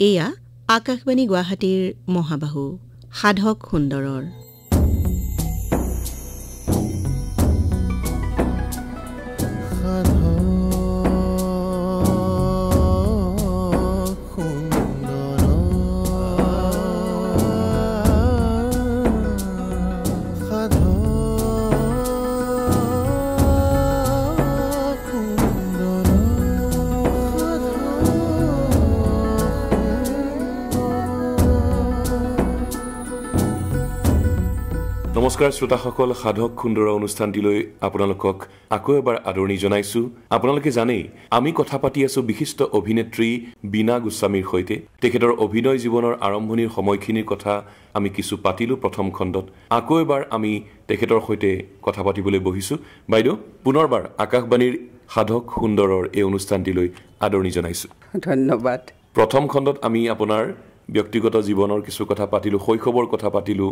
এয়া আকাশবাণী গুৱাহাটীৰ মহাবাহু সাধক সুন্দৰৰ নমস্কাৰ শ্ৰোতাসকল, সাধক সুন্দৰ অনুষ্ঠানটিলৈ আপোনালোকক আকৌ এবাৰ আদৰণি জনাইছো। আপোনালোকে জানেই আমি কথা পাতি আছো বিশিষ্ট অভিনেত্ৰী বীণা গোস্বামীৰ সৈতে। তেখেতৰ অভিনয় জীৱনৰ আৰম্ভণিৰ সময়খিনিৰ কথা আমি কিছু পাতিলো প্ৰথম খণ্ডত। আকৌ এবাৰ আমি তেখেতৰ সৈতে কথা পাতিবলৈ বহিছো। বাইদেউ, পুনৰবাৰ আকাশবাণীৰ সাধক সুন্দৰৰ এই অনুষ্ঠানটিলৈ আদৰণি জনাইছো। ধন্যবাদ। প্ৰথম খণ্ডত আমি আপোনাৰ ব্যক্তিগত জীৱনৰ কিছু কথা পাতিলো, শৈশৱৰ কথা পাতিলো,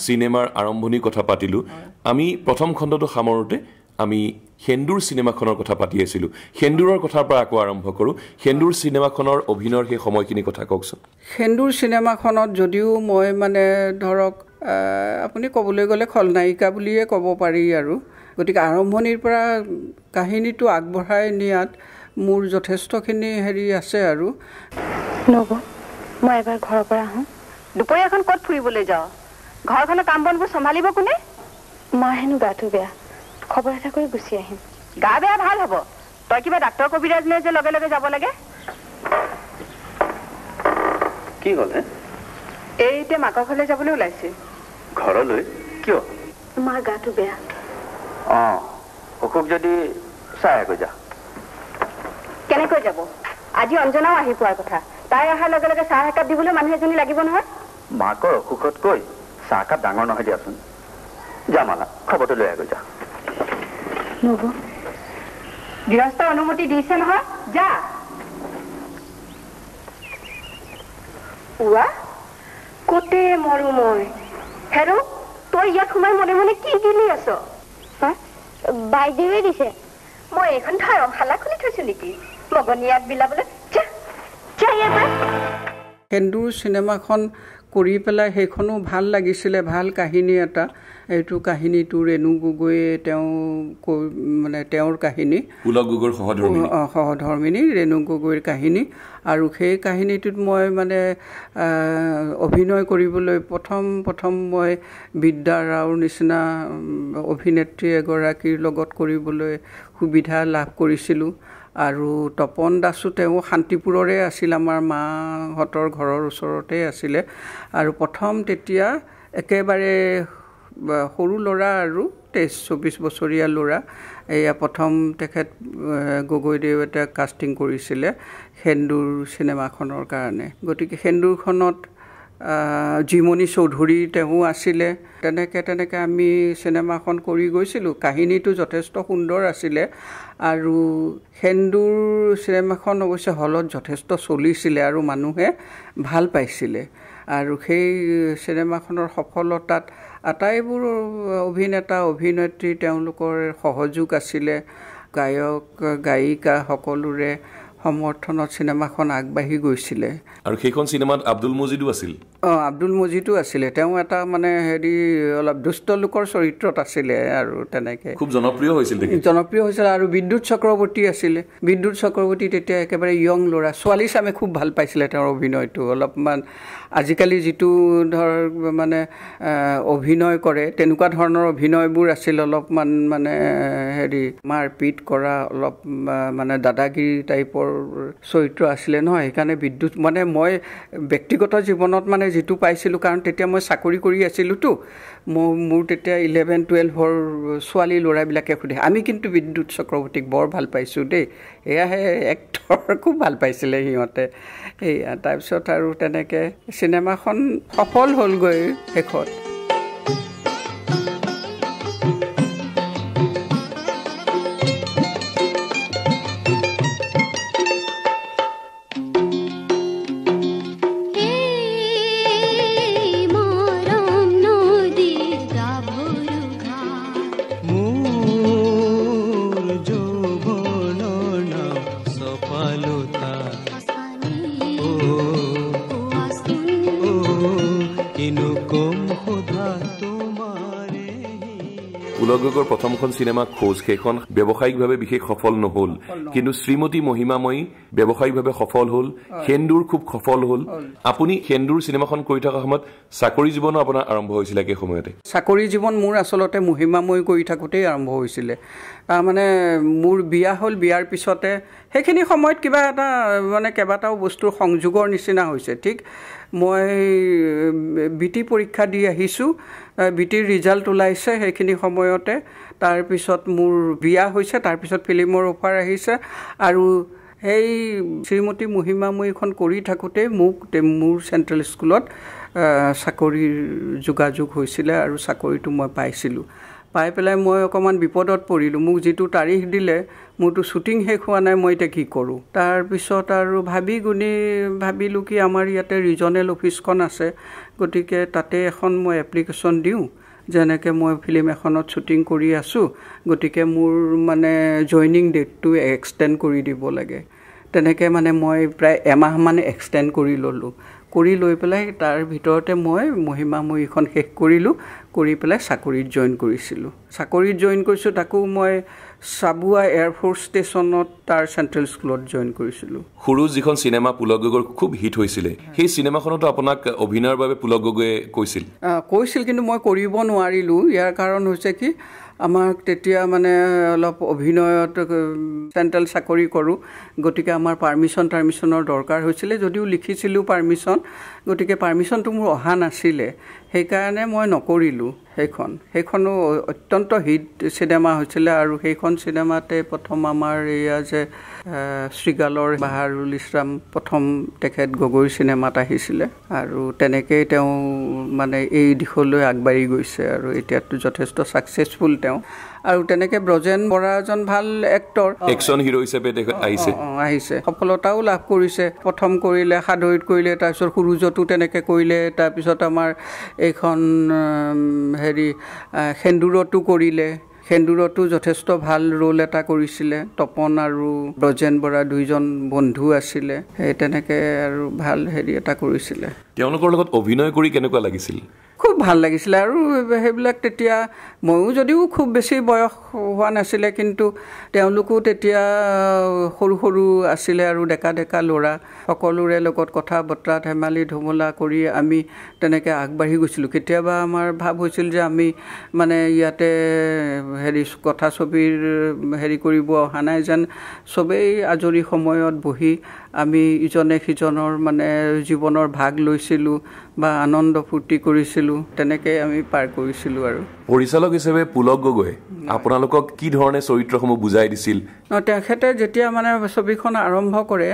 চিনেমাৰ আৰম্ভণিৰ কথা পাতিলো। আমি প্ৰথম খণ্ডটো সামৰোতে আমি সেন্দুৰ চিনেমাখনৰ কথা পাতি আছিলো। সেন্দুৰৰ কথাৰ পৰা আকৌ আৰম্ভ কৰো। সেন্দুৰ চিনেমাখনৰ অভিনয়ৰ সেই সময়খিনি কথা কওকচোন। সেন্দুৰ চিনেমাখনত যদিও মই মানে ধৰক আপুনি ক'বলৈ গ'লে খলনায়িকা বুলিয়ে ক'ব পাৰি আৰু, গতিকে আৰম্ভণিৰ পৰা কাহিনীটো আগবঢ়াই নিয়াত মোৰ যথেষ্টখিনি আছে আৰু। মই এবাৰ ঘৰৰ পৰা আহোঁ। দুপৰীয়াখন ক'ত ফুৰিবলৈ যাওঁ? ঘৰখনৰ কাম বনবোৰ চম্ভালিব কোনে? মই হেনো গাটো বেয়া, খবৰ এটা কৰি গুচি আহিম। গা বেয়া ভাল হ'ব। তই কিবা ডাক্তৰ কবিৰাজ নে যে লগে লগে যাব লাগে? কি হ'লে? এই এতিয়া মাকৰ ঘৰলৈ যাবলৈ ওলাইছে। ঘৰলৈ? কিয়? মাৰ গাটো বেয়া। অসুখ যদি চাই গৈ যা। কেনেকৈ যাব? আজি অঞ্জনাও আহি পোৱাৰ কথা। তাই অহাৰ লগে লগে চাহ একাপ দিবলৈ মানুহ এজনী লাগিব নহয়। মাকৰ অসুখতকৈ চাহকাপ ডাঙৰ নহয় দিয়াচোন। যা মালা, খবৰটো লৈ গৈ যা। গৃহস্থ অনুমতি দিছে নহয়, যা। কতে মৰো মই। হেৰো, তই ইয়াত সোমাই মনে মনে কি গিলি আছ? বাইদেৱে দিছে। মই এইখন ধাৰশালা খুলি থৈছো নেকি মগনিয়াত বিলাবলৈ? সেন্দুৰ চিনেমাখন কৰি পেলাই সেইখনো ভাল লাগিছিলে, ভাল কাহিনী এটা। এইটো কাহিনীটো ৰেণু গগৈয়ে মানে তেওঁৰ কাহিনী, সহধৰ্মিনী ৰেণু গগৈৰ কাহিনী। আৰু সেই কাহিনীটোত মই মানে অভিনয় কৰিবলৈ প্ৰথম মই বিদ্যা ৰাওৰ নিচিনা অভিনেত্ৰী এগৰাকীৰ লগত কৰিবলৈ সুবিধা লাভ কৰিছিলোঁ। আৰু তপন দাসো তেওঁ শান্তিপুৰৰে আছিল, আমাৰ মাহঁতৰ ঘৰৰ ওচৰতে আছিলে। আৰু প্ৰথম তেতিয়া একেবাৰে সৰু ল'ৰা আৰু 23-24 বছৰীয়া ল'ৰা, এয়া প্ৰথম তেখেত গগৈদেৱ এটা কাষ্টিং কৰিছিলে সেন্দুৰ চিনেমাখনৰ কাৰণে। গতিকে সেন্দুৰখনত জিমণি চৌধুৰী তেওঁ আছিলে। তেনেকৈ আমি চিনেমাখন কৰি গৈছিলোঁ। কাহিনীটো যথেষ্ট সুন্দৰ আছিলে। আৰু সেন্দুৰ চিনেমাখন অৱশ্যে হলত যথেষ্ট চলিছিলে আৰু মানুহে ভাল পাইছিলে। আৰু সেই চিনেমাখনৰ সফলতাত আটাইবোৰ অভিনেতা অভিনেত্ৰী তেওঁলোকৰ সহযোগ আছিলে। গায়ক গায়িকা সকলোৰে সমৰ্থনত চিনেমাখন আগবাঢ়ি গৈছিলে। আৰু সেইখন চিনেমাত আব্দুল মজিদো আছিল। আব্দুল মজিদো আছিলে। তেওঁ এটা মানে অলপ দুষ্ট লোকৰ চৰিত্ৰত আছিলে আৰু তেনেকৈ খুব জনপ্ৰিয় হৈছিল। আৰু বিদ্যুৎ চক্ৰৱৰ্তী আছিলে। বিদ্যুৎ চক্ৰৱৰ্তী তেতিয়া একেবাৰে য়ং ল'ৰা, ছোৱালী চামে খুব ভাল পাইছিলে তেওঁৰ অভিনয়টো। অলপমান আজিকালি যিটো মানে অভিনয় কৰে তেনেকুৱা ধৰণৰ অভিনয়বোৰ আছিল। অলপমান মানে মাৰপিট কৰা, অলপ মানে দাদাগিৰি টাইপৰ চৰিত্ৰ আছিলে নহয়। সেইকাৰণে বিদ্যুৎ মানে মই ব্যক্তিগত জীৱনত মানে যিটো পাইছিলোঁ, কাৰণ তেতিয়া মই চাকৰি কৰি আছিলোঁতো, মোৰ তেতিয়া 11-12 ছোৱালী ল'ৰাবিলাকে সোধে, আমি কিন্তু বিদ্যুৎ চক্ৰৱৰ্তীক বৰ ভাল পাইছোঁ দেই, এয়াহে এক্টৰ, খুব ভাল পাইছিলে সিহঁতে। এয়া তাৰপিছত আৰু তেনেকৈ চিনেমাখন সফল হ'লগৈ শেষত। পুলক গগৈৰ প্ৰথমখন চিনেমা খোজ সেইখন ব্যৱসায়িকভাৱে বিশেষ সফল নহল কিন্তু শ্ৰীমতী মহিমাময়ী ব্যৱসায়িকভাৱে সফল হ'ল সেন্দুৰ খুব সফল হ'ল আপুনি সেন্দুৰ চিনেমাখন কৰি থকা সময়ত চাকৰি জীৱনো আপোনাৰ আৰম্ভ হৈছিল একে সময়তে চাকৰি জীৱন মোৰ আচলতে মহিমাময়ী কৰি থাকোঁতেই আৰম্ভ হৈছিলে মানে মোৰ বিয়া হ'ল বিয়াৰ পিছতে সেইখিনি সময়ত কিবা এটা মানে কেইবাটাও বস্তুৰ সংযোগৰ নিচিনা হৈছে ঠিক মই বিটি পৰীক্ষা দি আহিছোঁ বিটিৰ ৰিজাল্ট ওলাইছে সেইখিনি সময়তে তাৰপিছত মোৰ বিয়া হৈছে তাৰপিছত ফিল্মৰ অফাৰ আহিছে আৰু সেই শ্ৰীমতী মহিমাময়ীখন কৰি থাকোঁতে মোৰ চেণ্ট্ৰেল স্কুলত চাকৰিৰ যোগাযোগ হৈছিলে আৰু চাকৰিটো মই পাইছিলোঁ পাই পেলাই মই অকণমান বিপদত পৰিলোঁ মোক যিটো তাৰিখ দিলে মোৰতো শ্বুটিং শেষ হোৱা নাই মই এতিয়া কি কৰোঁ তাৰপিছত আৰু ভাবিলোঁ কি আমাৰ ইয়াতে ৰিজনেল অফিচখন আছে গতিকে তাতে এখন মই এপ্লিকেশ্যন দিওঁ যেনেকৈ মই ফিল্ম এখনত শ্বুটিং কৰি আছোঁ গতিকে মোৰ মানে জইনিং ডেটটো এক্সটেণ্ড কৰি দিব লাগে তেনেকৈ মানে মই প্ৰায় এমাহমান এক্সটেণ্ড কৰি ল'লোঁ কৰি লৈ পেলাই তাৰ ভিতৰতে মই মহিমাময়ীখন শেষ কৰিলোঁ কৰি পেলাই চাকৰিত জইন কৰিছোঁ তাকো মই চাবুৱা এয়াৰফ'ৰ্চ ষ্টেচনত তাৰ চেণ্ট্ৰেল স্কুলত জইন কৰিছিলোঁ সুৰুজ যিখন চিনেমা পুলক গগৈৰ খুব হিট হৈছিলে সেই চিনেমাখনতো আপোনাক অভিনয়ৰ বাবে পুলক গগৈয়ে কৈছিল কিন্তু মই কৰিব নোৱাৰিলোঁ ইয়াৰ কাৰণ হৈছে কি আমাক তেতিয়া মানে অলপ অভিনয়ত চেণ্ট্ৰেল চাকৰি কৰোঁ গতিকে আমাৰ পাৰ্মিশ্যনৰ দৰকাৰ হৈছিলে যদিও লিখিছিলোঁ পাৰ্মিশ্যন গতিকে পাৰ্মিশ্যনটো মোৰ অহা নাছিলে সেইকাৰণে মই নকৰিলোঁ সেইখনো অত্যন্ত হিট চিনেমা হৈছিলে আৰু সেইখন চিনেমাতে প্ৰথম আমাৰ এয়া যে শ্ৰীগালৰ বাহাৰুল ইছলাম প্ৰথম তেখেত গগৈৰ চিনেমাত আহিছিলে আৰু তেনেকেই তেওঁ মানে এই দিশলৈ আগবাঢ়ি গৈছে আৰু এতিয়াতো যথেষ্ট ছাকচেছফুল তেওঁ আৰু তেনেকৈ ব্ৰজেন বৰা এজন ভাল এক্টৰ একশ্যন হিৰো হিচাপে আহিছে সফলতাও লাভ কৰিছে প্ৰথম কৰিলে সাদৈত কৰিলে তাৰপিছত সুৰুজতো তেনেকৈ কৰিলে তাৰপিছত আমাৰ এইখন সেন্দুৰতো কৰিলে সেন্দুৰতো যথেষ্ট ভাল ৰোল এটা কৰিছিলে তপন আৰু ব্ৰজেন বৰা দুইজন বন্ধু আছিলে সেই তেনেকৈ আৰু ভাল এটা কৰিছিলে তেওঁলোকৰ লগত অভিনয় কৰি কেনেকুৱা লাগিছিল খুব ভাল লাগিছিলে আৰু সেইবিলাক তেতিয়া ময়ো যদিও খুব বেছি বয়স হোৱা নাছিলে কিন্তু তেওঁলোকো তেতিয়া সৰু আছিলে আৰু ডেকা ল'ৰা সকলোৰে লগত কথা বতৰা ধেমালি ধুমলা কৰি আমি তেনেকৈ আগবাঢ়ি গৈছিলোঁ কেতিয়াবা আমাৰ ভাৱ হৈছিল যে আমি মানে ইয়াতে কথা ছবিৰ কৰিব অহা নাই যেন চবেই আজৰি সময়ত বহি আমি ইজনে সিজনৰ মানে জীৱনৰ ভাগ লৈছিলোঁ বা আনন্দ ফূৰ্তি কৰিছিলোঁ তেনেকৈ আমি পাৰ কৰিছিলোঁ আৰু পৰিচালক হিচাপে পুলক গগৈ আপোনালোকক কি ধৰণে চৰিত্ৰসমূহ বুজাই দিছিল তেখেতে যেতিয়া মানে ছবিখন আৰম্ভ কৰে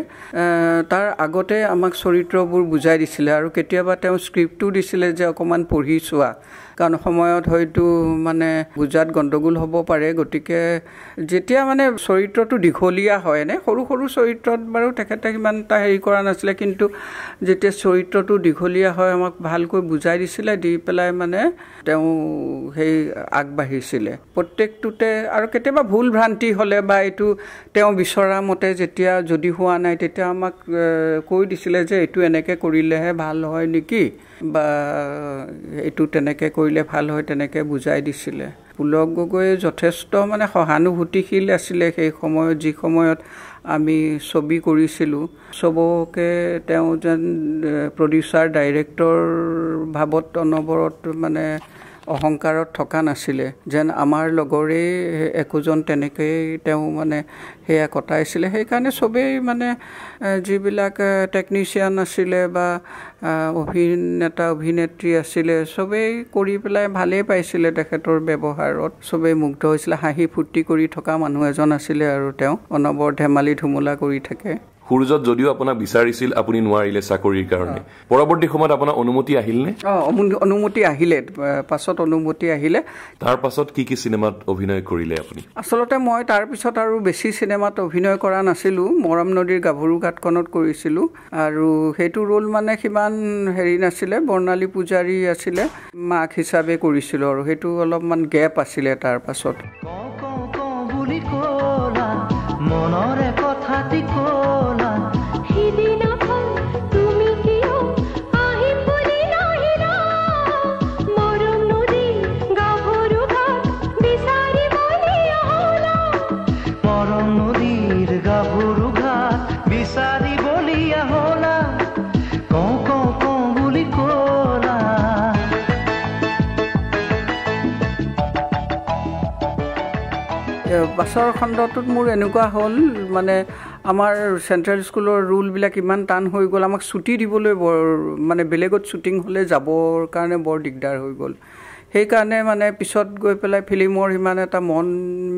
তাৰ আগতে আমাক চৰিত্ৰবোৰ বুজাই দিছিলে আৰু কেতিয়াবা তেওঁ স্ক্ৰিপ্টটো দিছিলে যে অকণমান পঢ়ি চোৱা কাৰণ সময়ত হয়তো মানে বুজাত গণ্ডগোল হ'ব পাৰে গতিকে যেতিয়া মানে চৰিত্ৰটো দীঘলীয়া হয় সৰু চৰিত্ৰত বাৰু তেখেতে ইমান এটা কৰা নাছিলে কিন্তু যেতিয়া চৰিত্ৰটো দীঘলীয়া হয় আমাক ভালকৈ বুজাই দিছিলে দি পেলাই মানে তেওঁ সেই আগবাঢ়িছিলে প্ৰত্যেকটোতে আৰু কেতিয়াবা ভুল ভ্ৰান্তি হ'লে বা এইটো তেওঁ বিচৰা মতে যেতিয়া যদি হোৱা নাই তেতিয়া আমাক কৈ দিছিলে যে এইটো এনেকৈ কৰিলেহে ভাল হয় নেকি বা এইটো তেনেকৈ কৰিলে ভাল হয় তেনেকৈ বুজাই দিছিলে পুলক গগৈ যথেষ্ট মানে সহানুভূতিশীল আছিলে সেই সময়ত যি সময়ত আমি ছবি কৰিছিলোঁ চবকে তেওঁ যেন প্ৰডিউচাৰ ডাইৰেক্টৰ ভাৱত অনবৰত মানে অহংকাৰত থকা নাছিলে যেন আমাৰ লগৰে একোজন তেনেকৈয়ে তেওঁ মানে সেয়া কটাইছিলে সেইকাৰণে চবেই মানে যিবিলাক টেকনিচিয়ান আছিলে বা অভিনেত্ৰী আছিলে চবেই কৰি পেলাই ভালেই পাইছিলে তেখেতৰ ব্যৱহাৰত চবেই মুগ্ধ হৈছিলে হাঁহি ফূৰ্তি কৰি থকা মানুহ এজন আছিলে আৰু তেওঁ অনবৰ ধেমালি ধুমুলা কৰি থাকে সুৰুজত যদিও আপোনাক বিচাৰিছিল আপুনি নোৱাৰিলে চাকৰিৰ কাৰণে পৰৱৰ্তী সময়ত আপোনাৰ অনুমতি আহিলনে অনুমতি আহিলে পাছত অনুমতি আহিলে তাৰ পাছত কি চিনেমাত অভিনয় কৰিলে আপুনি আচলতে মই তাৰ পিছত আৰু বেছি চিনেমাত অভিনয় কৰা নাছিলোঁ মৰম নদীৰ গাভৰু ঘাটখনত কৰিছিলোঁ আৰু সেইটো ৰোল মানে সিমান নাছিলে বৰ্ণালী পূজাৰী আছিলে মাক হিচাপে কৰিছিলোঁ আৰু সেইটো অলপমান গেপ আছিলে তাৰ পাছত মনৰে কথাটি ক'লা সিদিনাখন তুমি কিয় আহিম বুলি নাহিলা বাছৰ খণ্ডটোত মোৰ এনেকুৱা হ'ল মানে আমাৰ চেণ্ট্ৰেল স্কুলৰ ৰুলবিলাক ইমান টান হৈ গ'ল, আমাক ছুটি দিবলৈ বৰ মানে বেলেগত শ্বুটিং হ'লে যাবৰ কাৰণে বৰ দিগদাৰ হৈ গ'ল। সেইকাৰণে মানে পিছত গৈ পেলাই ফিল্মৰ সিমান এটা মন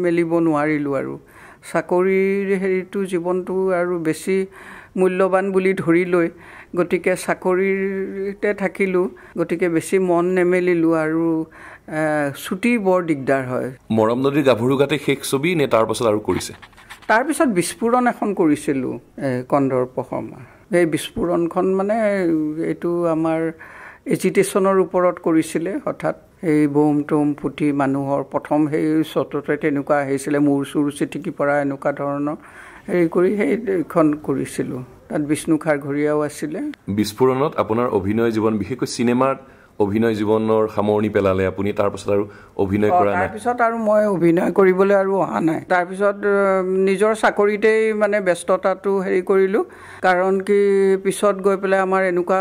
মেলিব নোৱাৰিলোঁ আৰু চাকৰিৰ হেৰিটো জীৱনটো আৰু বেছি মূল্যৱান বুলি ধৰি লৈ গতিকে চাকৰিতে থাকিলোঁ, গতিকে বেছি মন নেমেলিলোঁ আৰু ছুটি বৰ দিগদাৰ হয়। মৰম নদীৰ গাভৰু গাতে শেষ ছবি নে তাৰ পাছত আৰু কৰিছে? তাৰপিছত বিস্ফোৰণ এখন কৰিছিলোঁ কন্দৰ্প শৰ্মা। সেই বিস্ফোৰণখন মানে এইটো আমাৰ এজিটেশ্যনৰ ওপৰত কৰিছিলে। হঠাৎ এই বোম টোম ফুটি মানুহৰ প্ৰথম সেই চততে তেনেকুৱা আহিছিলে, মূৰ চুৰ চিটিকি পৰা এনেকুৱা ধৰণৰ হেৰি কৰি সেইখন কৰিছিলোঁ। তাত বিষ্ণু খাৰঘৰীয়াও আছিলে। বিস্ফোৰণত আপোনাৰ অভিনয় জীৱন, বিশেষকৈ চিনেমাত অভিনয় জীৱনৰ সামৰণি পেলালে আপুনি, তাৰপাছত আৰু অভিনয় কৰা নাই? তাৰপিছত আৰু মই অভিনয় কৰিবলৈ আৰু অহা নাই। তাৰপিছত নিজৰ চাকৰিতেই মানে ব্যস্ততাটো হেৰি কৰিলোঁ, কাৰণ কি পিছত গৈ পেলাই আমাৰ এনেকুৱা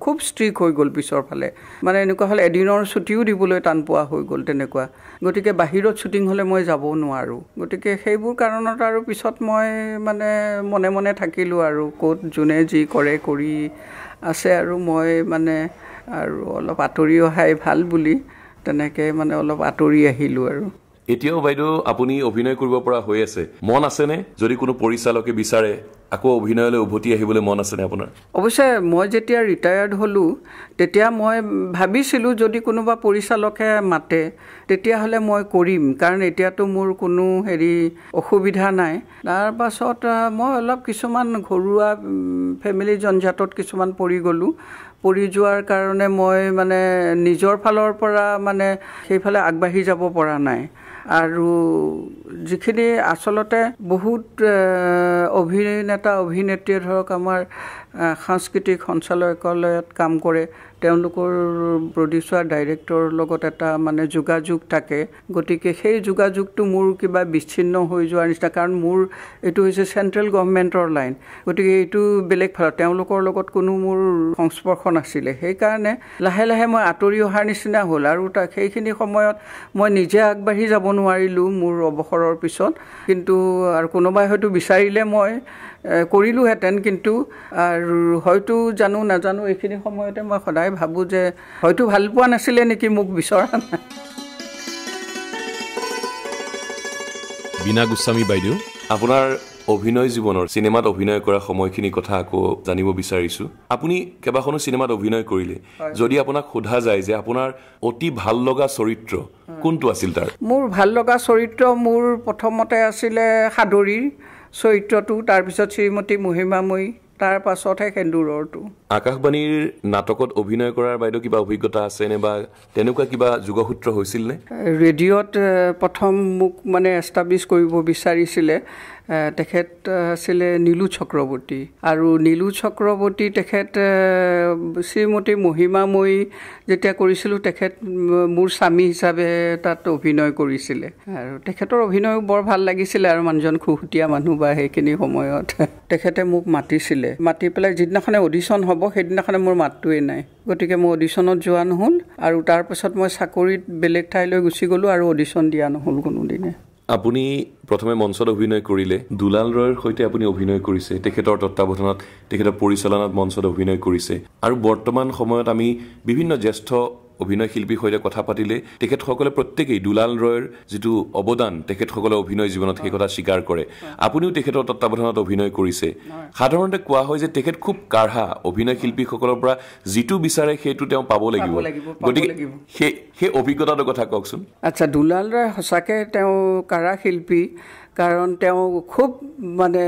খুব ষ্ট্ৰিক হৈ গ'ল পিছৰ ফালে, মানে এনেকুৱা হ'লে এদিনৰ ছুটিও দিবলৈ টান পোৱা হৈ গ'ল তেনেকুৱা। গতিকে বাহিৰত শ্বুটিং হ'লে মই যাব নোৱাৰোঁ। গতিকে সেইবোৰ কাৰণত আৰু পিছত মই মানে মনে মনে থাকিলোঁ আৰু ক'ত যোনে যি কৰে কৰি আছে আৰু মই মানে আৰু অলপ আঁতৰি অহাই ভাল বুলি তেনেকৈ মানে অলপ আঁতৰি আহিলোঁ আৰু। এতিয়াও বাইদেউ আপুনি অভিনয় কৰিব পৰা হৈ আছে? মন আছেনে যদি কোনো পৰিচালকে বিচাৰে আকৌ অভিনয়লৈ উভতি আহিবলৈ মন আছেনে আপোনাৰ? অৱশ্যে মই যেতিয়া ৰিটায়াৰ্ড হ'লোঁ তেতিয়া মই ভাবিছিলোঁ যদি কোনোবা পৰিচালকে মাতে তেতিয়াহ'লে মই কৰিম, কাৰণ এতিয়াতো মোৰ কোনো হেৰি অসুবিধা নাই। তাৰ পাছত মই অলপ কিছুমান ঘৰুৱা ফেমিলি জঞ্জাতত কিছুমান পৰি গ'লোঁ। পৰি যোৱাৰ কাৰণে মই মানে নিজৰ ফালৰ পৰা মানে সেইফালে আগবাঢ়ি যাব পৰা নাই। আৰু যিখিনি আচলতে বহুত অভিনেতা অভিনেত্ৰীয়ে ধৰক আমাৰ সাংস্কৃতিক সঞ্চালকালয়ত কাম কৰে, তেওঁলোকৰ প্ৰডিউচাৰ ডাইৰেক্টৰৰ লগত এটা মানে যোগাযোগ থাকে। গতিকে সেই যোগাযোগটো মোৰ কিবা বিচ্ছিন্ন হৈ যোৱাৰ নিচিনা, কাৰণ মোৰ এইটো হৈছে চেণ্ট্ৰেল গভৰ্ণমেণ্টৰ লাইন। গতিকে এইটো বেলেগ ফালত তেওঁলোকৰ লগত কোনো মোৰ সংস্পৰ্শ নাছিলে। সেইকাৰণে লাহে লাহে মই আঁতৰি অহাৰ নিচিনা হ'ল আৰু সেইখিনি সময়ত মই নিজে আগবাঢ়ি যাব নোৱাৰিলোঁ মোৰ অৱসৰৰ পিছত। কিন্তু আৰু কোনোবাই হয়তো বিচাৰিলে মই কৰিলোহেঁতেন, কিন্তু আৰু হয়তো জানো নাজানো এইখিনি সময়তে মই সদায় ভাবোঁ যে হয়তো ভাল পোৱা নাছিলে নেকি মোক বিচৰা নাই। বীণা গোস্বামী বাইদেউ, আপোনাৰ অভিনয় জীৱনৰ চিনেমাত অভিনয় কৰা সময়খিনি কথা আকৌ জানিব বিচাৰিছোঁ। আপুনি কেইবাখনো চিনেমাত অভিনয় কৰিলে, যদি আপোনাক সোধা যায় যে আপোনাৰ অতি ভাল লগা চৰিত্ৰ কোনটো আছিল? তাৰ মোৰ ভাল লগা চৰিত্ৰ মোৰ প্ৰথমতে আছিলে সাদৰীৰ চৰিত্ৰটো, তাৰপিছত শ্ৰীমতী মহিমাময়ী, তাৰ পাছতহে সেন্দুৰৰটো। আকাশবাণীৰ নাটকত অভিনয় কৰাৰ বাইদেউ কিবা অভিজ্ঞতা আছেনে বা তেনেকুৱা কিবা যোগসূত্ৰ হৈছিল নে? ৰেডিঅ'ত প্ৰথম মোক মানে এষ্টাব্লিছ কৰিব বিচাৰিছিলে তেখেত আছিলে নীলু চক্ৰৱৰ্তী, আৰু নীলু চক্ৰৱৰ্তী তেখেত শ্ৰীমতী মহিমাময়ী যেতিয়া কৰিছিলোঁ তেখেত মোৰ স্বামী হিচাপে তাত অভিনয় কৰিছিলে, আৰু তেখেতৰ অভিনয়ো বৰ ভাল লাগিছিলে আৰু মানুহজন খুহুতীয়া মানুহ বা সেইখিনি সময়ত তেখেতে মোক মাতিছিলে। মাতি পেলাই যিদিনাখনে অডিশ্যন হ'ব সেইদিনাখনে মোৰ মাতটোৱেই নাই, গতিকে মই অডিশ্যনত যোৱা নহ'ল আৰু তাৰপাছত মই চাকৰিত বেলেগ ঠাইলৈ গুচি গ'লোঁ আৰু অডিশ্যন দিয়া নহ'ল কোনোদিনে। আপুনি প্ৰথমে মঞ্চত অভিনয় কৰিলে, দুলাল ৰয়ৰ সৈতে আপুনি অভিনয় কৰিছে, তেখেতৰ তত্বাৱধানত তেখেতৰ পৰিচালনাত মঞ্চত অভিনয় কৰিছে, আৰু বৰ্তমান সময়ত আমি বিভিন্ন জ্যেষ্ঠ অভিনয় শিল্পীৰ সৈতে কথা পাতিলে তেখেতসকলে প্ৰত্যেকেই দুলাল ৰয়ৰ যিটো অৱদান তেখেতসকলে অভিনয় জীৱনত সেই কথা স্বীকাৰ কৰে। আপুনিও তেখেতৰ তত্বাৱধানত অভিনয় কৰিছে। সাধাৰণতে কোৱা হয় যে তেখেত খুব কাঢ়া, অভিনয় শিল্পীসকলৰ পৰা যিটো বিচাৰে সেইটো তেওঁ পাব লাগিব, গতিকে সেই অভিজ্ঞতাটোৰ কথা কওকচোন। আচ্ছা, দুলাল ৰয় সঁচাকৈ তেওঁ কাঢ়া শিল্পী, কাৰণ তেওঁ খুব মানে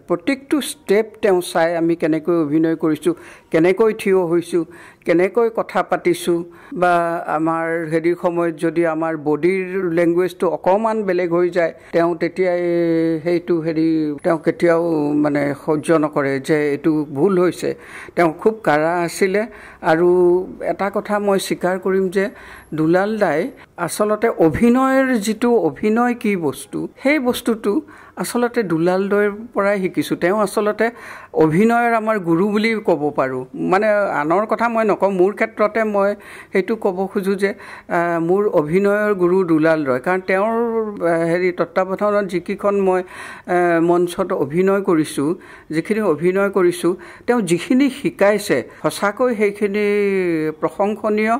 প্ৰত্যেকটো ষ্টেপ তেওঁ চাই আমি কেনেকৈ অভিনয় কৰিছোঁ, কেনেকৈ থিয় হৈছোঁ, কেনেকৈ কথা পাতিছোঁ, বা আমাৰ হেৰিৰ সময়ত যদি আমাৰ বডিৰ লেংগুৱেজটো অকণমান বেলেগ হৈ যায় তেওঁ তেতিয়াই সেইটো হেৰি তেওঁ কেতিয়াও মানে সহ্য নকৰে যে এইটো ভুল হৈছে। তেওঁ খুব কাঢ়া আছিলে। আৰু এটা কথা মই স্বীকাৰ কৰিম যে দুলাল দাই আচলতে অভিনয়ৰ যিটো অভিনয় কি বস্তু, সেই বস্তুটো আচলতে দুলালদৈৰ পৰাই শিকিছোঁ। তেওঁ আচলতে অভিনয়ৰ আমাৰ গুৰু বুলি ক'ব পাৰোঁ। মানে আনৰ কথা মই নকওঁ, মোৰ ক্ষেত্ৰতে মই সেইটো ক'ব খোজোঁ যে মোৰ অভিনয়ৰ গুৰু দুলালদৈ। কাৰণ তেওঁৰ তত্ত্বাৱধানত যিকেইখন মই মঞ্চত অভিনয় কৰিছোঁ, তেওঁ যিখিনি শিকাইছে সঁচাকৈ সেইখিনি প্ৰশংসনীয়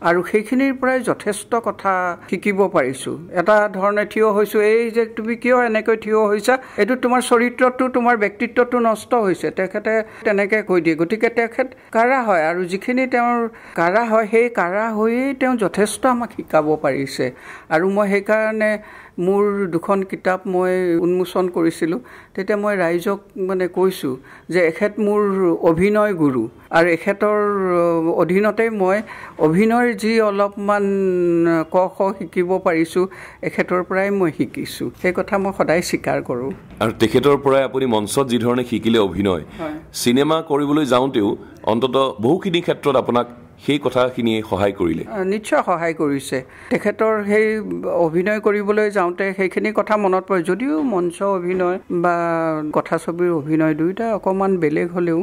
আৰু সেইখিনিৰ পৰাই যথেষ্ট কথা শিকিব পাৰিছোঁ। এটা ধৰণে থিয় হৈছোঁ, এই যে তুমি কিয় এনেকৈ থিয় হৈছা, এইটো তোমাৰ চৰিত্ৰটো, তোমাৰ ব্যক্তিত্বটো নষ্ট হৈছে, তেখেতে তেনেকৈ কৈ দিয়ে। গতিকে তেখেত কাৰা হয়, আৰু যিখিনি তেওঁৰ কাৰা হয় সেই কাৰা হৈয়ে তেওঁ যথেষ্ট আমাক শিকাব পাৰিছে। আৰু মই সেইকাৰণে মোৰ 2খন কিতাপ মই উন্মোচন কৰিছিলোঁ, তেতিয়া মই ৰাইজক মানে কৈছোঁ যে এখেত মোৰ অভিনয় গুৰু, আৰু এখেতৰ অধীনতেই মই অভিনয়ৰ যি অলপমান ক খ শিকিব পাৰিছোঁ এখেতৰ পৰাই মই শিকিছোঁ। সেই কথা মই সদায় স্বীকাৰ কৰোঁ। আৰু তেখেতৰ পৰাই আপুনি মঞ্চত যি ধৰণে শিকিলে অভিনয়, চিনেমা কৰিবলৈ যাওঁতেও অন্তত বহুখিনি ক্ষেত্ৰত আপোনাক সেই কথাখিনিয়ে সহায় কৰিলে? নিশ্চয় সহায় কৰিছে। তেখেতৰ সেই অভিনয় কৰিবলৈ যাওঁতে সেইখিনি কথা মনত পৰে। যদিও মঞ্চ অভিনয় বা কথাছবিৰ অভিনয় দুয়োটা অকণমান বেলেগ হ'লেও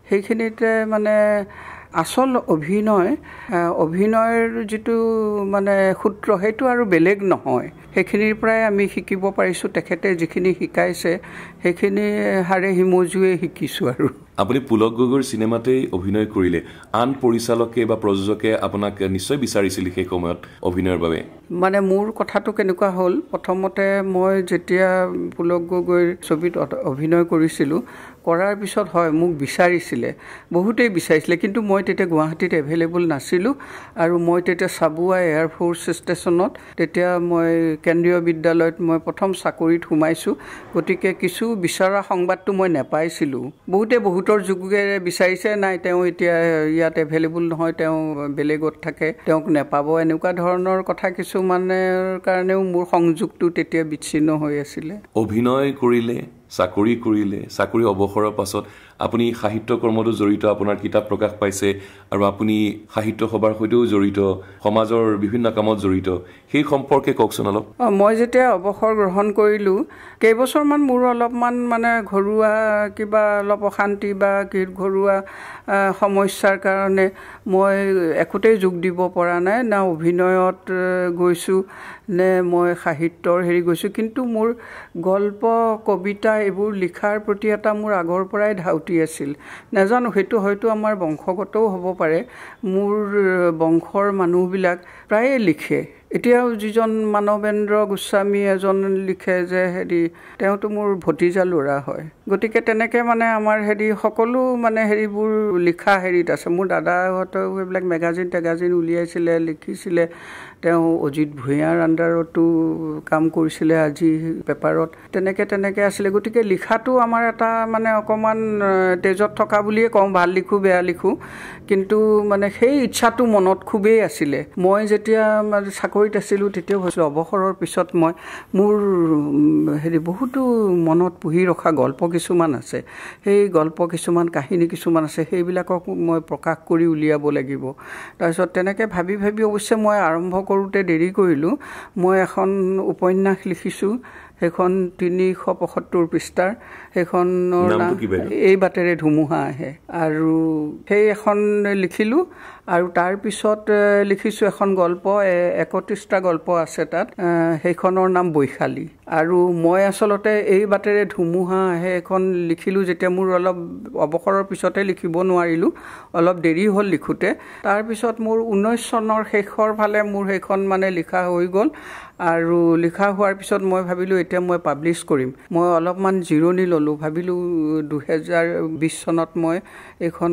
সেইখিনিতে মানে আচল অভিনয়ৰ যিটো মানে সূত্ৰ সেইটো আৰু বেলেগ নহয়। সেইখিনিৰ পৰাই আমি শিকিব পাৰিছোঁ। তেখেতে যিখিনি শিকাইছে সেইখিনি হাড়ে হিমজুৱে শিকিছোঁ। আৰু আপুনি পুলক গগৈৰ চিনেমাতেই অভিনয় কৰিলে, আন পৰিচালকে বা প্ৰযোজকে আপোনাক নিশ্চয় বিচাৰিছিল সেই সময়ত অভিনয়ৰ বাবে? মানে মোৰ কথাটো কেনেকুৱা হ'ল, প্ৰথমতে মই যেতিয়া পুলক গগৈৰ ছবিত অভিনয় কৰিছিলোঁ, কৰাৰ পিছত হয় মোক বিচাৰিছিলে, বহুতেই বিচাৰিছিলে, কিন্তু মই তেতিয়া গুৱাহাটীত এভেইলেবল নাছিলোঁ। আৰু মই তেতিয়া চাবুৱা এয়াৰফ'ৰ্চ ষ্টেচনত, তেতিয়া মই কেন্দ্ৰীয় বিদ্যালয়ত মই প্ৰথম চাকৰিত সোমাইছোঁ। গতিকে কিছু বিচৰা সংবাদটো মই নেপাইছিলোঁ। বহুতৰ যোগেৰে বিচাৰিছে, নাই তেওঁ এতিয়া ইয়াত এভেইলেবল নহয়, তেওঁ বেলেগত থাকে, তেওঁক নেপাব, এনেকুৱা ধৰণৰ কথা কিছুমানৰ কাৰণেও মোৰ সংযোগটো তেতিয়া বিচ্ছিন্ন হৈ আছিলে। অভিনয় কৰিলে, চাকৰি কৰিলে, চাকৰি অৱসৰৰ পাছত আপুনি সাহিত্য কৰ্মতো জড়িত, আপোনাৰ কিতাপ প্ৰকাশ পাইছে, আৰু আপুনি সাহিত্য সভাৰ সৈতেও জড়িত, সমাজৰ বিভিন্ন কামত জড়িত, সেই সম্পৰ্কে কওকচোন অলপ। মই যেতিয়া অৱসৰ গ্ৰহণ কৰিলোঁ, কেইবছৰমান মোৰ অলপমান মানে ঘৰুৱা কিবা অলপ অশান্তি বা ঘৰুৱা সমস্যাৰ কাৰণে মই একোতেই যোগ দিব পৰা নাই, না অভিনয়ত গৈছোঁ নে মই সাহিত্যৰ গৈছোঁ। কিন্তু মোৰ গল্প, কবিতা এইবোৰ লিখাৰ প্ৰতি এটা মোৰ আগৰ পৰাই ধাউতি আছিল। নাজানো, সেইটো হয়তো আমাৰ বংশগতও হ'ব পাৰে। মোৰ বংশৰ মানুহবিলাক প্ৰায়ে লিখে। এতিয়াও যিজন মানৱেন্দ্ৰ গোস্বামী এজন লিখে যে তেওঁতো মোৰ ভতিজা ল'ৰা হয়। গতিকে তেনেকৈ মানে আমাৰ সকলো মানে হেৰিবোৰ লিখা আছে। মোৰ দাদাহঁতেও সেইবিলাক মেগাজিন উলিয়াইছিলে, লিখিছিলে। তেওঁ অজিত ভূঞাৰ আণ্ডাৰতো কাম কৰিছিলে, আজি পেপাৰত, তেনেকৈ আছিলে। গতিকে লিখাটো আমাৰ এটা মানে অকণমান তেজত থকা বুলিয়ে কওঁ, ভাল লিখোঁ বেয়া লিখোঁ, কিন্তু মানে সেই ইচ্ছাটো মনত খুবেই আছিলে। মই যেতিয়া মানে চাকৰিত আছিলোঁ তেতিয়াও হৈছিলোঁ। অৱসৰৰ পিছত মোৰ বহুতো মনত পুহি ৰখা গল্প কিছুমান আছে, সেই গল্প কিছুমান, কাহিনী কিছুমান আছে, সেইবিলাকক মই প্ৰকাশ কৰি উলিয়াব লাগিব। তাৰপিছত তেনেকৈ ভাবি অৱশ্যে মই আৰম্ভ কৰোঁতে দেৰি কৰিলোঁ। মই এখন উপন্যাস লিখিছোঁ, সেইখন 375 পৃষ্ঠাৰ, সেইখনৰ নাম এই বাটেৰে ধুমুহা আহে। আৰু সেই এখন লিখিলোঁ, আৰু তাৰপিছত লিখিছোঁ এখন গল্প, 31টা গল্প আছে তাত, সেইখনৰ নাম বৈশালী। আৰু মই আচলতে এই বাটেৰে ধুমুহা আহে এখন লিখিলোঁ যেতিয়া মোৰ অলপ অৱসৰৰ পিছতে লিখিব নোৱাৰিলোঁ, অলপ দেৰি হ'ল লিখোঁতে। তাৰপিছত মোৰ 19 চনৰ শেষৰ ফালে মোৰ সেইখন মানে লিখা হৈ গ'ল। আৰু লিখা হোৱাৰ পিছত মই ভাবিলোঁ এতিয়া মই পাব্লিছ কৰিম। মই অলপমান জিৰণি ল'লোঁ, ভাবিলোঁ 2020 চনত মই এইখন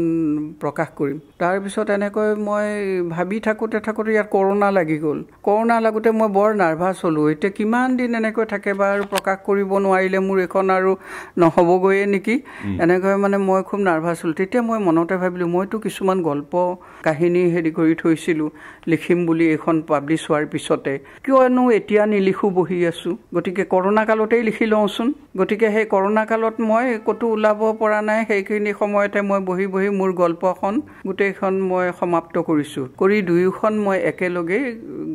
প্ৰকাশ কৰিম। তাৰপিছত এনেকৈ মই ভাবি থাকোঁতে ইয়াত কৰোণা লাগি গ'ল। কৰোণা লাগোঁতে মই বৰ নাৰ্ভাছ হ'লোঁ, এতিয়া কিমান দিন এনেকৈ থাকে বা আৰু প্ৰকাশ কৰিব নোৱাৰিলে মোৰ এইখন আৰু নহ'বগৈয়ে নেকি, এনেকৈ মানে মই খুব নাৰ্ভাছ হ'লোঁ। তেতিয়া মই মনতে ভাবিলোঁ মইতো কিছুমান গল্প কাহিনী কৰি থৈছিলোঁ লিখিম বুলি এইখন পাব্লিছ হোৱাৰ পিছতে, কিয়নো এতিয়া নিলিখোঁ বহি আছোঁ। গতিকে কৰোণা কালতেই লিখি লওঁচোন। গতিকে সেই কৰোণা কালত মই ক'তো ওলাব পৰা নাই, সেইখিনি সময়তে মই বহি মোৰ গল্পখন গোটেইখন মই সমাপ্ত কৰিছোঁ। কৰি দুয়োখন মই একেলগেই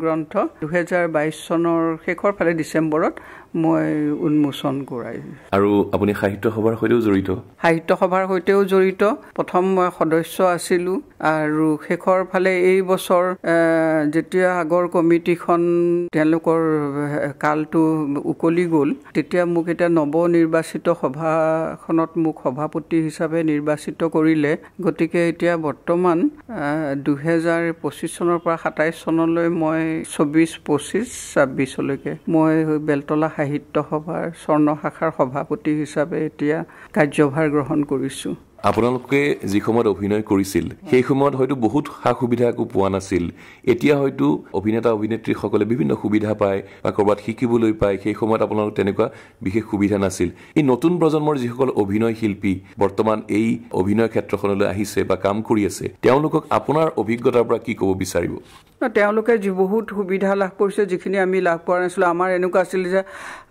গ্ৰন্থ 2022 চনৰ শেষৰ ফালে ডিচেম্বৰত মই উন্মোচন কৰাই। আৰু আপুনি সাহিত্য সভাৰ সৈতেও জড়িত? সাহিত্য সভাৰ সৈতেও জড়িত। প্ৰথম মই সদস্য আছিলোঁ আৰু শেষৰ ফালে এই বছৰ যেতিয়া আগৰ কমিটিখন তেওঁলোকৰ কালটো উকলি গ'ল, তেতিয়া মোক এতিয়া নৱনিৰ্বাচিত সভাখনত মোক সভাপতি হিচাপে নিৰ্বাচিত কৰিলে। গতিকে এতিয়া বৰ্তমান 2025 চনৰ পৰা 27 চনলৈ মই 24-25-26লৈকে মই বেলতলা সাহিত্য সভাৰ স্বৰ্ণ শাখাৰ সভাপতি হিচাপে এতিয়া কাৰ্যভাৰ গ্ৰহণ কৰিছোঁ। আপোনালোকে যি সময়ত অভিনয় কৰিছিল সেই সময়ত হয়তো বহুত সা সুবিধা একো পোৱা নাছিল। এতিয়া হয়তো অভিনেতা অভিনেত্ৰীসকলে বিভিন্ন সুবিধা পায় বা ক'ৰবাত শিকিবলৈ পায়, সেই সময়ত আপোনালোক তেনেকুৱা বিশেষ সুবিধা নাছিল। এই নতুন প্ৰজন্মৰ যিসকল অভিনয় শিল্পী বৰ্তমান এই অভিনয় ক্ষেত্ৰখনলৈ আহিছে বা কাম কৰি আছে, তেওঁলোকক আপোনাৰ অভিজ্ঞতাৰ পৰা কি ক'ব বিচাৰিব? তেওঁলোকে যি বহুত সুবিধা লাভ কৰিছে, যিখিনি আমি লাভ কৰা নাছিলোঁ। আমাৰ এনেকুৱা আছিল যে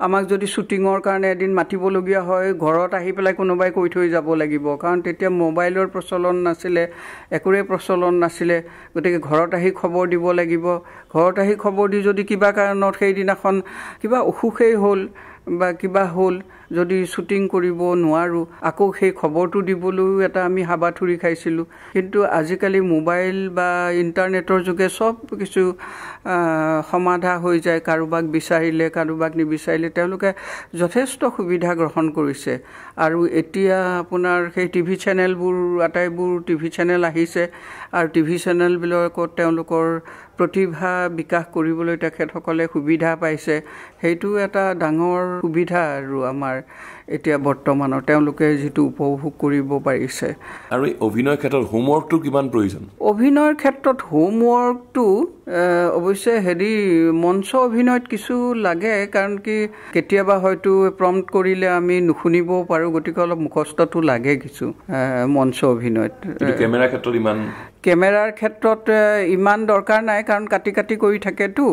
আমাক যদি শ্বুটিঙৰ কাৰণে এদিন মাতিবলগীয়া হয়, ঘৰত আহি পেলাই কোনোবাই কৈ থৈ যাব লাগিব, কাৰণ তেতিয়া মোবাইলৰ প্ৰচলন নাছিলে, একোৰে প্ৰচলন নাছিলে। গতিকে ঘৰত আহি খবৰ দিব লাগিব। ঘৰত আহি খবৰ দি যদি কিবা কাৰণত সেইদিনাখন কিবা অসুখেই হ'ল বা কিবা হ'ল, যদি শ্বুটিং কৰিব নোৱাৰোঁ, আকৌ সেই খবৰটো দিবলৈও এটা আমি হাবাথুৰি খাইছিলোঁ। কিন্তু আজিকালি মোবাইল বা ইণ্টাৰনেটৰ যোগে চব কিছু সমাধা হৈ যায়। কাৰোবাক বিচাৰিলে, কাৰোবাক নিবিচাৰিলে তেওঁলোকে যথেষ্ট সুবিধা গ্ৰহণ কৰিছে। আৰু এতিয়া আপোনাৰ সেই টিভি চেনেলবোৰ, আটাইবোৰ টিভি চেনেল আহিছে আৰু টিভি চেনেলবিলাকত তেওঁলোকৰ প্ৰতিভা বিকাশ কৰিবলৈ তেখেতসকলে সুবিধা পাইছে। সেইটো এটা ডাঙৰ সুবিধা আৰু আমাৰ এতিয়া বৰ্তমানৰ তেওঁলোকে যিটো উপভোগ কৰিব পাৰিছে। আৰু এই অভিনয় ক্ষেত্ৰত হোমৱৰ্কটো কিমান প্ৰয়োজন? অভিনয়ৰ ক্ষেত্ৰত হোমৱৰ্কটো অৱশ্যে মঞ্চ অভিনয়ত কিছু লাগে, কাৰণ কি কেতিয়াবা হয়তো প্ৰম্পট কৰিলে আমি নুশুনিবও পাৰোঁ। গতিকে অলপ মুখস্থটো লাগে কিছু মঞ্চ অভিনয়ত। কেমেৰাৰ ক্ষেত্ৰত কেমেৰাৰ ক্ষেত্ৰত ইমান দৰকাৰ নাই, কাৰণ কাটি কাটি কৰি থাকেতো,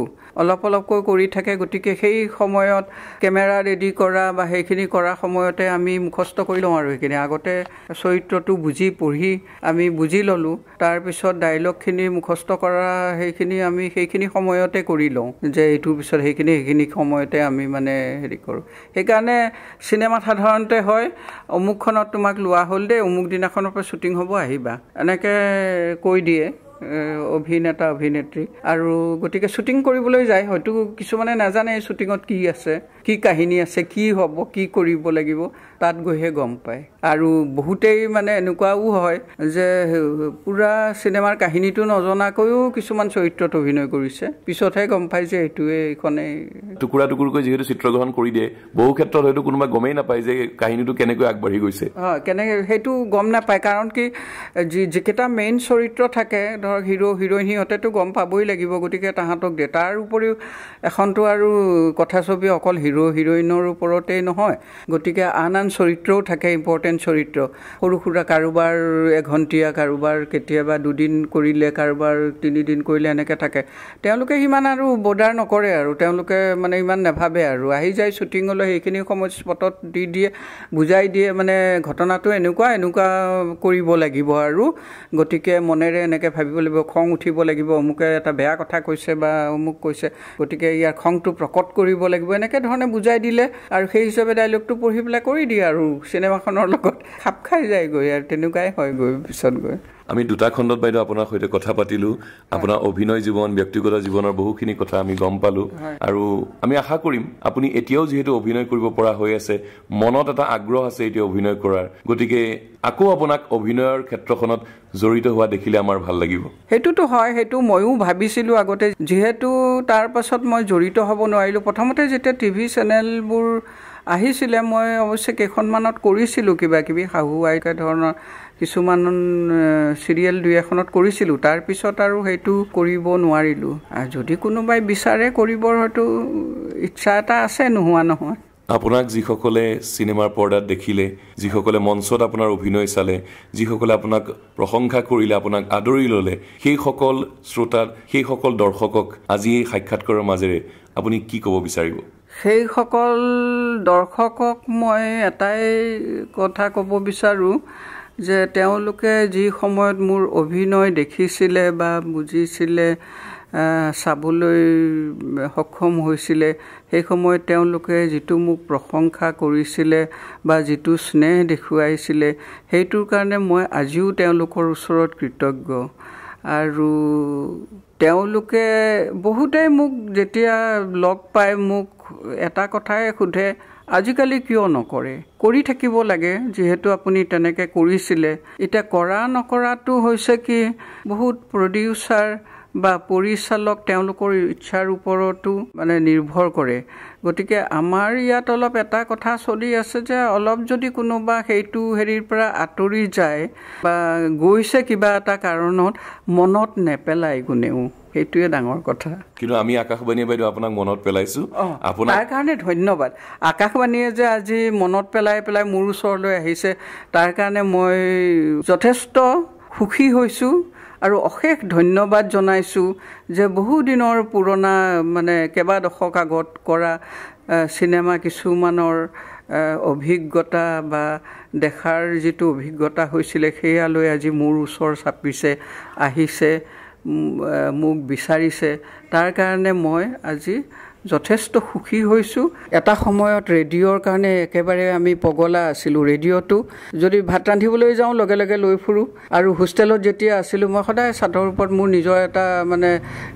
অলপ অলপকৈ কৰি থাকে। গতিকে সেই সময়ত কেমেৰা ৰেডি কৰা বা সেইখিনি কৰা সময়তে আমি মুখস্থ কৰি লওঁ। আৰু সেইখিনি আগতে চৰিত্ৰটো পঢ়ি আমি বুজি ল'লোঁ। তাৰপিছত ডাইলগখিনি মুখস্থ কৰা সেইখিনি সময়তে কৰি লওঁ, যে এইটোৰ পিছত সেইখিনি সময়তে আমি মানে কৰোঁ। সেইকাৰণে চিনেমাত সাধাৰণতে হয়, অমুকখনত তোমাক লোৱা হ'ল দেই, অমুক দিনাখনৰ পৰা শ্বুটিং হ'ব, আহিবা, এনেকৈ কৈ দিয়ে অভিনেতা অভিনেত্ৰী। আৰু গতিকে শ্বুটিং কৰিবলৈ যায়, হয়তো কিছুমানে নাজানে শ্বুটিঙত কি আছে, কি কাহিনী আছে, কি হ'ব, কি কৰিব লাগিব, তাত গৈহে গম পায়। আৰু বহুতেই মানে এনেকুৱাও হয় যে পুৰা চিনেমাৰ কাহিনীটো নজনাকৈও কিছুমান চৰিত্ৰত অভিনয় কৰিছে, পিছতহে গম পায় যে এইখনেই টুকুৰা টুকুৰকৈ যিহেতু চিত্ৰগ্ৰহণ কৰি দিয়ে, বহু ক্ষেত্ৰত হয়তো কোনোবা গমেই নাপায় যে কাহিনীটো কেনেকৈ আগবাঢ়ি গৈছে। কেনেকৈ সেইটো গম নাপায়, কাৰণ কি যিকেইটা মেইন চৰিত্ৰ থাকে, ধৰক হিৰো হিৰইন, সিহঁতেতো গম পাবই লাগিব, গতিকে তাহাঁতক দিয়ে। তাৰ উপৰিও এখনতো আৰু কথাছবি অকল হিৰো হিৰইনৰ ওপৰতেই নহয়, গতিকে আন চৰিত্ৰও থাকে, ইম্পৰ্টেণ্ট চৰিত্ৰ, সৰু সুৰা, কাৰোবাৰ এঘণ্টীয়া, কাৰোবাৰ কেতিয়াবা 2 দিন কৰিলে, কাৰোবাৰ 3 দিন কৰিলে, এনেকৈ থাকে। তেওঁলোকে সিমান আৰু বৰ্ডাৰ নকৰে, আৰু তেওঁলোকে মানে ইমান নাভাবে, আৰু আহি যায় শ্বুটিঙলৈ, সেইখিনি সময়ত স্পটত দি দিয়ে, বুজাই দিয়ে, মানে ঘটনাটো এনেকুৱা কৰিব লাগিব। আৰু গতিকে মনেৰে এনেকৈ ভাবিব লাগিব, খং উঠিব লাগিব, অমুকে এটা বেয়া কথা কৈছে বা অমুক কৈছে, গতিকে ইয়াৰ খংটো প্ৰকট কৰিব লাগিব, এনেকৈ ধৰণে বুজাই দিলে আৰু সেই হিচাপে ডাইলগটো পঢ়ি পেলাই কৰি দিয়ে, আৰু চিনেমাখনৰ লগত খাপ খাই যায়গৈ, আৰু তেনেকুৱাই হয়গৈ পিছত গৈ। আমি 2টা খণ্ডত বাইদেউ আপোনাৰ সৈতে কথা পাতিলোঁ। আপোনাৰ অভিনয় জীৱন, ব্যক্তিগত জীৱনৰ বহুখিনি কথা আমি গম পালোঁ। আৰু আমি আশা কৰিম আপুনি এতিয়াও যিহেতু অভিনয় কৰিব পৰা হৈ আছে, মনত এটা আগ্ৰহ আছে এতিয়া অভিনয় কৰাৰ, গতিকে আকৌ আপোনাক অভিনয়ৰ ক্ষেত্ৰখনত জড়িত হোৱা দেখিলে আমাৰ ভাল লাগিব। সেইটোতো হয়, সেইটো ময়ো ভাবিছিলোঁ আগতে, যিহেতু তাৰ পাছত মই জড়িত হ'ব নোৱাৰিলোঁ। প্ৰথমতে যেতিয়া টিভি চেনেলবোৰ আহিছিলে, মই অৱশ্যে কেইখনমানত কৰিছিলোঁ কিবা কিবি, শাহু আইকা ধৰণৰ কিছুমান চিৰিয়েল 2-1খনত কৰিছিলোঁ। তাৰপিছত আৰু সেইটো কৰিব নোৱাৰিলোঁ। যদি কোনোবাই বিচাৰে কৰিবৰ হয়তো ইচ্ছা এটা আছে, নোহোৱা নহয়। আপোনাক যিসকলে চিনেমাৰ পৰ্দাত দেখিলে, যিসকলে মঞ্চত আপোনাৰ অভিনয় চালে, যিসকলে আপোনাক প্ৰশংসা কৰিলে, আপোনাক আদৰি ল'লে, সেইসকল শ্ৰোতাক, সেইসকল দৰ্শকক আজি এই সাক্ষাৎকাৰৰ মাজেৰে আপুনি কি ক'ব বিচাৰিব? সেইসকল দৰ্শকক মই এটাই কথা ক'ব বিচাৰোঁ যে তেওঁলোকে যি সময়ত মোৰ অভিনয় দেখিছিলে বা বুজিছিলে চাবলৈ সক্ষম হৈছিলে সেই সময়ত তেওঁলোকে যিটো মোক প্ৰশংসা কৰিছিলে বা যিটো স্নেহ দেখুৱাইছিলে সেইটোৰ কাৰণে মই আজিও তেওঁলোকৰ ওচৰত কৃতজ্ঞ আৰু তেওঁলোকে বহুতেই মোক যেতিয়া লগ পাই মোক এটা কথাই সোধে আজিকালি কিয় নকৰে কৰি থাকিব লাগে যিহেতু আপুনি তেনেকৈ কৰিছিলে এতিয়া কৰা নকৰাটো হৈছে কি বহুত প্ৰডিউচাৰ বা পৰিচালক তেওঁলোকৰ ইচ্ছাৰ ওপৰতো মানে নিৰ্ভৰ কৰে গতিকে আমাৰ ইয়াত অলপ এটা কথা চলি আছে যে অলপ যদি কোনোবা সেইটো হেৰিৰ পৰা আঁতৰি যায় বা গৈছে কিবা এটা কাৰণত মনত নেপেলাই কোনেও সেইটোৱে ডাঙৰ কথা কিন্তু আমি আকাশবাণীয়ে বাইদেউ আপোনাক মনত পেলাইছো তাৰ কাৰণে ধন্যবাদ আকাশবাণীয়ে যে আজি মনত পেলাই মোৰ ওচৰলৈ আহিছে তাৰ কাৰণে মই যথেষ্ট সুখী হৈছোঁ আৰু অশেষ ধন্যবাদ জনাইছোঁ যে বহু দিনৰ পুৰণা মানে কেইবা দশক আগত কৰা চিনেমা কিছুমানৰ অভিজ্ঞতা বা দেখাৰ যিটো অভিজ্ঞতা হৈছিলে সেয়ালৈ আজি মোৰ ওচৰ চাপিছে আহিছে মোক বিচাৰিছে তাৰ কাৰণে মই আজি যথেষ্ট সুখী হৈছোঁ এটা সময়ত ৰেডিঅ'ৰ কাৰণে একেবাৰে আমি পগলা আছিলোঁ ৰেডিঅ'টো যদি ভাত ৰান্ধিবলৈ যাওঁ লগে লগে লৈ ফুৰোঁ আৰু হোষ্টেলত যেতিয়া আছিলোঁ মই সদায় চাদৰ ওপৰত মোৰ নিজৰ এটা মানে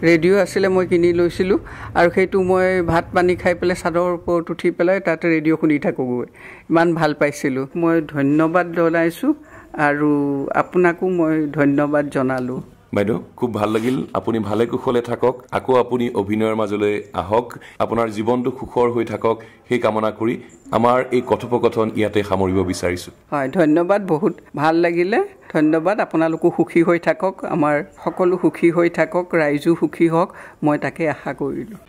ৰেডিঅ' আছিলে মই কিনি লৈছিলোঁ আৰু সেইটো মই ভাত পানী খাই পেলাই চাদৰ ওপৰত উঠি পেলাই তাতে ৰেডিঅ' শুনি থাকোঁগৈ ইমান ভাল পাইছিলোঁ মই ধন্যবাদ জনাইছোঁ আৰু আপোনাকো মই ধন্যবাদ জনালোঁ বাইদেউ খুব ভাল লাগিল আপুনি ভালে কুশলে থাকক আকৌ আপুনি অভিনয়ৰ মাজলৈ আহক আপোনাৰ জীৱনটো সুখৰ হৈ থাকক সেই কামনা কৰি আমাৰ এই কথোপকথন ইয়াতে সামৰিব বিচাৰিছোঁ হয় ধন্যবাদ বহুত ভাল লাগিলে ধন্যবাদ আপোনালোকো সুখী হৈ থাকক আমাৰ সকলো সুখী হৈ থাকক ৰাইজো সুখী হওক মই তাকে আশা কৰিলোঁ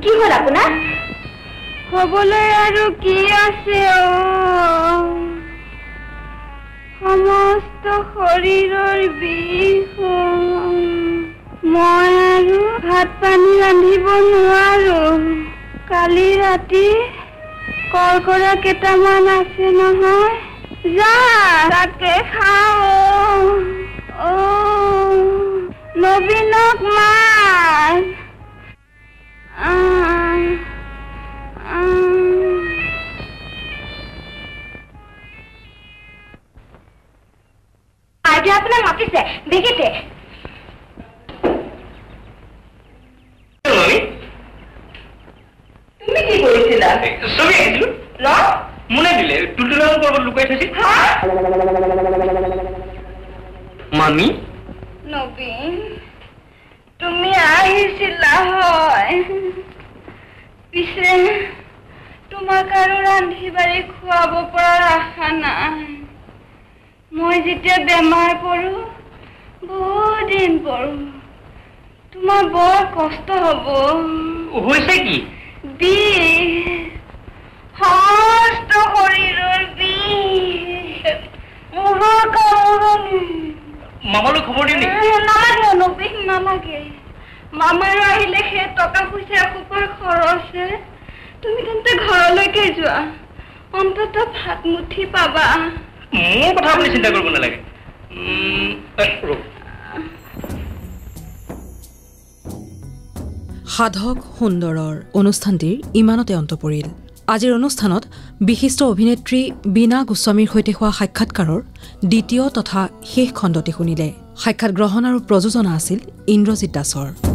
কি হল আপোনাৰ হবলৈ আৰু কি আছে সমস্ত শৰীৰৰ বিষ মই আৰু ভাত পানী ৰান্ধিব নোৱাৰো কালি ৰাতি কৰ্কৰা কেইটামান আছে নহয় যা তাকে খাওঁ নবীনক মাৰ আপোনাক মাতিছে দেখিছে তুমি কি কৰিছিলা ছবি আঁকিছিলো মোনে দিলে টুলটুলাৰ ওপৰত লুকাই থৈছিল মামি নবীন তুমি আহিছিলা হয় পিছে তোমাক আৰু ৰান্ধি বাঢ়ি খুৱাব পৰা আশা নাই মই যেতিয়া বেমাৰ পৰো বহুত দিন পৰো তোমাৰ বৰ কষ্ট হ'ব হৈছে কি বিষ সমস্ত শৰীৰৰ বিষ মূৰৰ কামোৰণি মামালৈ খবৰ দিলি নালাগে নবীন নালাগে মামাৰ আহিলে সেই টকা পইচা এসোপাৰ খৰচ তুমি তেন্তে ঘৰলৈকে যোৱা অন্তত ভাত মুঠি পাবা মোৰ কথা আপুনি চিন্তা কৰিব নালাগে সাধক সুন্দৰৰ অনুষ্ঠানটিৰ ইমানতে অন্ত পৰিল আজিৰ অনুষ্ঠানত বিশিষ্ট অভিনেত্ৰী বীণা গোস্বামীৰ সৈতে হোৱা সাক্ষাৎকাৰৰ দ্বিতীয় তথা শেষ খণ্ডটি শুনিলে সাক্ষাৎ গ্ৰহণ আৰু প্ৰযোজনা আছিল ইন্দ্ৰজিৎ দাসৰ